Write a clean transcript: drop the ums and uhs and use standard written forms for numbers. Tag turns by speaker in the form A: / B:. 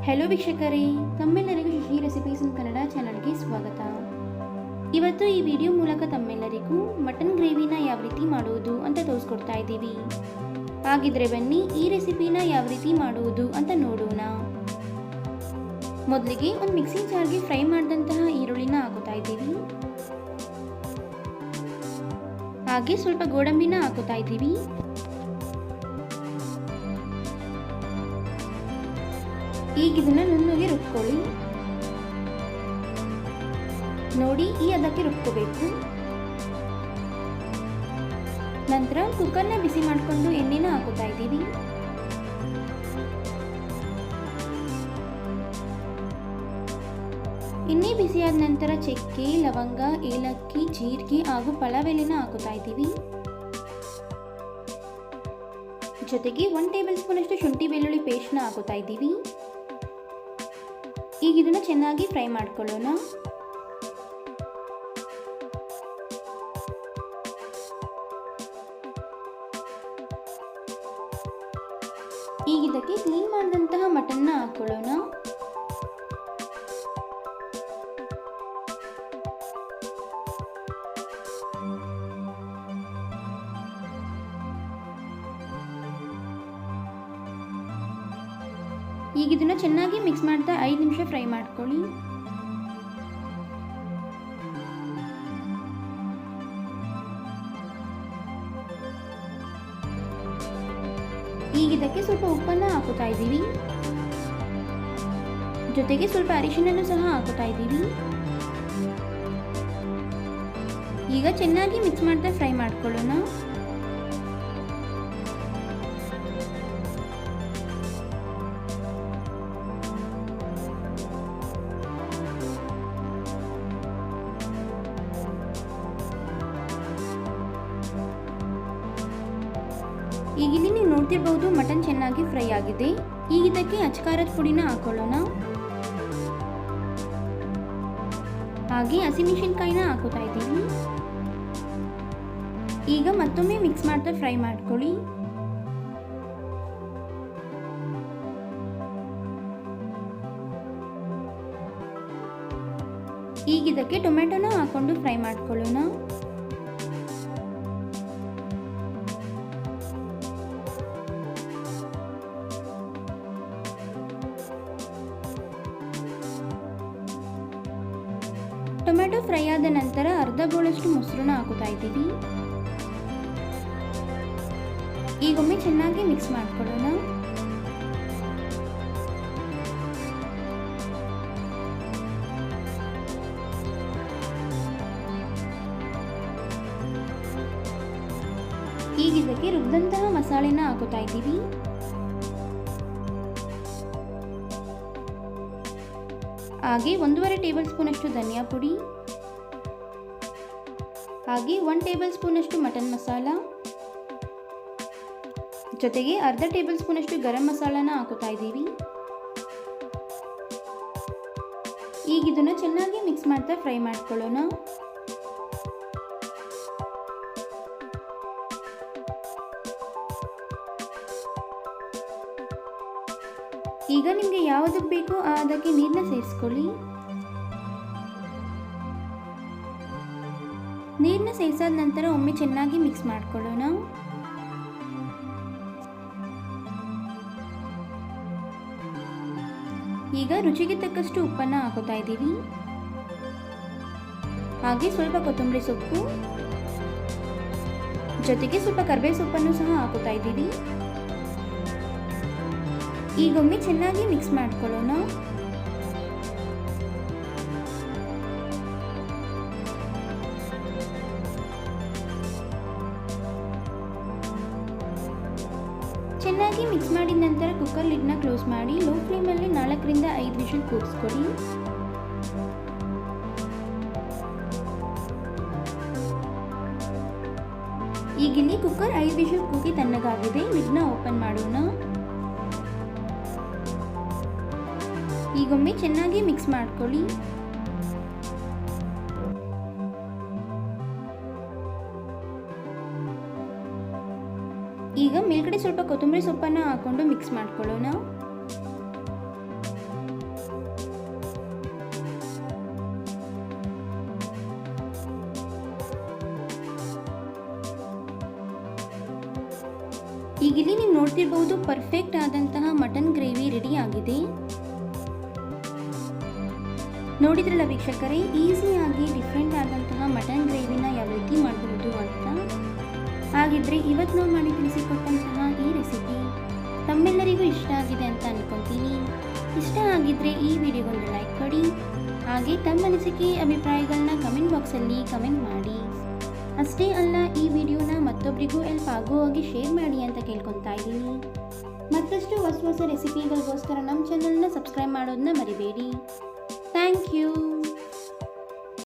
A: Hello ವೀಕ್ಷಕರೇ, ತಮ್ಮೆಲ್ಲರಿಗೂ Shashi recipes ಇನ್ ಕನ್ನಡ ಚಾನಲ್ಗೆ ಸ್ವಾಗತ. ಇವತ್ತು ಈ ವಿಡಿಯೋ ಮೂಲಕ ತಮ್ಮೆಲ್ಲರಿಗೂ ಮಟನ್ ಗ್ರೇವಿನ ಯಾವ ರೀತಿ ಮಾಡುವುದು ಅಂತ ತೋರಿಸ್ಕೊಡ್ತಾ ಇದ್ದೀವಿ. ಹಾಗಿದ್ರೆ ಬನ್ನಿ ಈ ರೆಸಿಪಿನ ಯಾವ ರೀತಿ ಮಾಡುವುದು ಅಂತ ನೋಡೋಣ. ಮೊದಲಿಗೆ ಒಂದು ಮಿಕ್ಸಿಂಗ್ ಜಾರ್ಗೆ ಫ್ರೈ ಮಾಡಿದಂತಹ ಈರುಳ್ಳಿನ ಹಾಕೋತಾ ಇದ್ದೀವಿ. ಹಾಗೆ ಸ್ವಲ್ಪ ಗೋಡಂಬಿನ ಹಾಕೋತಾ ಇದ್ದೀವಿ. ಈಗ ಇದನ್ನ ನುಣ್ಣಗೆ ರುಬ್ಕೊಳ್ಳಿ. ನೋಡಿ, ಈ ಅದಕ್ಕೆ ರುಬ್ಕೋಬೇಕು. ನಂತರ ಕುಕ್ಕರ್ನ ಬಿಸಿ ಮಾಡಿಕೊಂಡು ಎಣ್ಣೆನ ಹಾಕೋತಾ ಇದ್ದೀವಿ. ಎಣ್ಣೆ ಬಿಸಿಯಾದ ನಂತರ ಚಕ್ಕೆ, ಲವಂಗ, ಏಲಕ್ಕಿ, ಜೀರಿಗೆ ಹಾಗೂ ಪಲಾವ್ ಎಲೆನ ಹಾಕೋತಾ ಇದ್ದೀವಿ. ಜೊತೆಗೆ 1 ಟೇಬಲ್ ಸ್ಪೂನ್ ಅಷ್ಟು ಶುಂಠಿ ಬೆಳ್ಳುಳ್ಳಿ ಪೇಸ್ಟ್ನ ಹಾಕೋತಾ ಇದ್ದೀವಿ. ಈಗ ಇದನ್ನು ಚೆನ್ನಾಗಿ ಫ್ರೈ ಮಾಡ್ಕೊಳ್ಳೋಣ. ಈಗ ಇದಕ್ಕೆ ಕ್ಲೀನ್ ಮಾಡಿದಂತಹ ಮಟನ್ನ ಹಾಕೊಳ್ಳೋಣ. ಈಗ ಇದನ್ನ ಚೆನ್ನಾಗಿ ಮಿಕ್ಸ್ ಮಾಡ್ತಾ 5 ನಿಮಿಷ ಫ್ರೈ ಮಾಡ್ಕೊಳ್ಳಿ. ಈಗ ಇದಕ್ಕೆ ಸ್ವಲ್ಪ ಉಪ್ಪನ್ನ ಹಾಕೋತಾ ಇದ್ದೀವಿ. ಜೊತೆಗೆ ಸ್ವಲ್ಪ ಅರಿಶಿನನ್ನು ಸಹ ಹಾಕೋತಾ ಇದ್ದೀವಿ. ಈಗ ಚೆನ್ನಾಗಿ ಮಿಕ್ಸ್ ಮಾಡ್ತಾ ಫ್ರೈ ಮಾಡ್ಕೊಳ್ಳೋಣ. ಈಗ ಇಲ್ಲಿ ನೀವು ನೋಡ್ತಿರಬಹುದು ಮಟನ್ ಚೆನ್ನಾಗಿ ಫ್ರೈ ಆಗಿದೆ. ಈಗ ಇದಕ್ಕೆ ಅಚ್ಕಾರದ ಪುಡಿನ ಹಾಕೊಳ್ಳೋಣ. ಹಾಗೆ ಹಸಿಮೆಣಸಿನಕಾಯಿನ ಹಾಕೋತಾ ಇದ್ದೀವಿ. ಈಗ ಮತ್ತೊಮ್ಮೆ ಮಿಕ್ಸ್ ಮಾಡ್ತಾ ಫ್ರೈ ಮಾಡ್ಕೊಳ್ಳಿ. ಈಗ ಇದಕ್ಕೆ ಟೊಮೆಟೊನ ಹಾಕೊಂಡು ಫ್ರೈ ಮಾಡ್ಕೊಳ್ಳೋಣ. ಟೊಮೆಟೊ ಫ್ರೈ ಆದ ನಂತರ ಅರ್ಧ ಬೌಲಷ್ಟು ಮೊಸರನ್ನ ಹಾಕೋತಾ ಇದ್ದೀವಿ. ಈಗೊಮ್ಮೆ ಚೆನ್ನಾಗಿ ಮಿಕ್ಸ್ ಮಾಡ್ಕೊಳ್ಳೋಣ. ಈಗ ಇದಕ್ಕೆ ರುಬ್ಬಿದಂತಹ ಮಸಾಲೆನ ಹಾಕೋತಾ ಇದ್ದೀವಿ. ಹಾಗೆ 1.5 ಟೇಬಲ್ ಸ್ಪೂನ್ ಅಷ್ಟು ಧನಿಯಾ ಪುಡಿ, ಹಾಗೆ 1 ಟೇಬಲ್ ಸ್ಪೂನ್ ಅಷ್ಟು ಮಟನ್ ಮಸಾಲ, ಜೊತೆಗೆ ಅರ್ಧ ಟೇಬಲ್ ಸ್ಪೂನ್ ಅಷ್ಟು ಗರಂ ಮಸಾಲಾನ ಹಾಕೋತಾ ಇದ್ದೀವಿ. ಈಗ ಇದನ್ನು ಚೆನ್ನಾಗಿ ಮಿಕ್ಸ್ ಮಾಡ್ತಾ ಫ್ರೈ ಮಾಡ್ಕೊಳ್ಳೋಣ. ಈಗ ನಿಮಗೆ ಯಾವುದಕ್ಕೆ ಬೇಕೋ ಅದಕ್ಕೆ ನೀರನ್ನ ಸೇರಿಸ್ಕೊಳ್ಳಿ. ನೀರನ್ನ ಸೇರಿಸಾದ ನಂತರ ಒಮ್ಮೆ ಚೆನ್ನಾಗಿ ಮಿಕ್ಸ್ ಮಾಡ್ಕೊಳ್ಳೋಣ. ಈಗ ರುಚಿಗೆ ತಕ್ಕಷ್ಟು ಉಪ್ಪನ್ನ ಹಾಕೋತಾ ಇದ್ದೀವಿ. ಹಾಗೆ ಸ್ವಲ್ಪ ಕೊತ್ತಂಬರಿ ಸೊಪ್ಪು, ಜೊತೆಗೆ ಸ್ವಲ್ಪ ಕರಿಬೇವು ಸೊಪ್ಪನ್ನು ಸಹ ಹಾಕೋತಾ ಇದ್ದೀವಿ. ಈಗೊಮ್ಮೆ ಚೆನ್ನಾಗಿ ಮಿಕ್ಸ್ ಮಾಡ್ಕೊಳ್ಳೋಣ. ಚೆನ್ನಾಗಿ ಮಿಕ್ಸ್ ಮಾಡಿದ ನಂತರ ಕುಕ್ಕರ್ ಲಿಡ್ನ ಕ್ಲೋಸ್ ಮಾಡಿ ಲೋ ಫ್ಲೇಮಲ್ಲಿ 4 ರಿಂದ 5 ವಿಷಲ್ ಕೂಗಿಸ್ಕೊಳ್ಳಿ. ಈಗಿಲ್ಲಿ ಕುಕ್ಕರ್ 5 ವಿಷಲ್ ಕೂಗಿ ತಣ್ಣಗಾಗಿದೆ. ಲಿಡ್ನ ಓಪನ್ ಮಾಡೋಣ. ಈಗೊಮ್ಮೆ ಚೆನ್ನಾಗಿ ಮಿಕ್ಸ್ ಮಾಡ್ಕೊಳ್ಳಿ. ಈಗ ಮೇಲ್ಗಡೆ ಸ್ವಲ್ಪ ಕೊತ್ತಂಬರಿ ಸೊಪ್ಪನ್ನು ಹಾಕೊಂಡು ಮಿಕ್ಸ್ ಮಾಡ್ಕೊಳ್ಳೋಣ. ಈಗಿಲ್ಲಿ ನೀವು ನೋಡ್ತಿರ್ಬೋದು ಪರ್ಫೆಕ್ಟ್ ಆದಂತಹ ಮಟನ್ ಗ್ರೇವಿ ರೆಡಿ ಆಗಿದೆ. ನೋಡಿದ್ರಲ್ಲ ವೀಕ್ಷಕರೇ, ಈಸಿಯಾಗಿ ಡಿಫ್ರೆಂಟ್ ಆದಂತಹ ಮಟನ್ ಗ್ರೇವಿನ ಯಾವ ರೀತಿ ಮಾಡಬಹುದು ಅಂತ. ಹಾಗಿದ್ರೆ ಇವತ್ತು ನಾವು ಮಾಡಿ ತಿಳಿಸಿಕೊಟ್ಟಂತಹ ಈ ರೆಸಿಪಿ ತಮ್ಮೆಲ್ಲರಿಗೂ ಇಷ್ಟ ಆಗಿದೆ ಅಂತ ಅನ್ಕೊತೀನಿ. ಇಷ್ಟ ಆಗಿದ್ರೆ ಈ ವಿಡಿಯೋಗೊಂದು ಲೈಕ್ ಕೊಡಿ, ಹಾಗೆ ತಮ್ಮ ಅನಿಸಿಕೆ ಅಭಿಪ್ರಾಯಗಳನ್ನ ಕಮೆಂಟ್ ಬಾಕ್ಸಲ್ಲಿ ಕಮೆಂಟ್ ಮಾಡಿ. ಅಷ್ಟೇ ಅಲ್ಲ, ಈ ವಿಡಿಯೋನ ಮತ್ತೊಬ್ಬರಿಗೂ ಹೆಲ್ಪ್ ಆಗೋ ಹಾಗೆ ಶೇರ್ ಮಾಡಿ ಅಂತ ಕೇಳ್ಕೊತಾ ಇದ್ದೀನಿ. ಮತ್ತಷ್ಟು ಹೊಸ ರೆಸಿಪಿಗಳಿಗೋಸ್ಕರ ನಮ್ಮ ಚಾನಲ್ನ ಸಬ್ಸ್ಕ್ರೈಬ್ ಮಾಡೋದನ್ನ ಮರಿಬೇಡಿ. Thank you.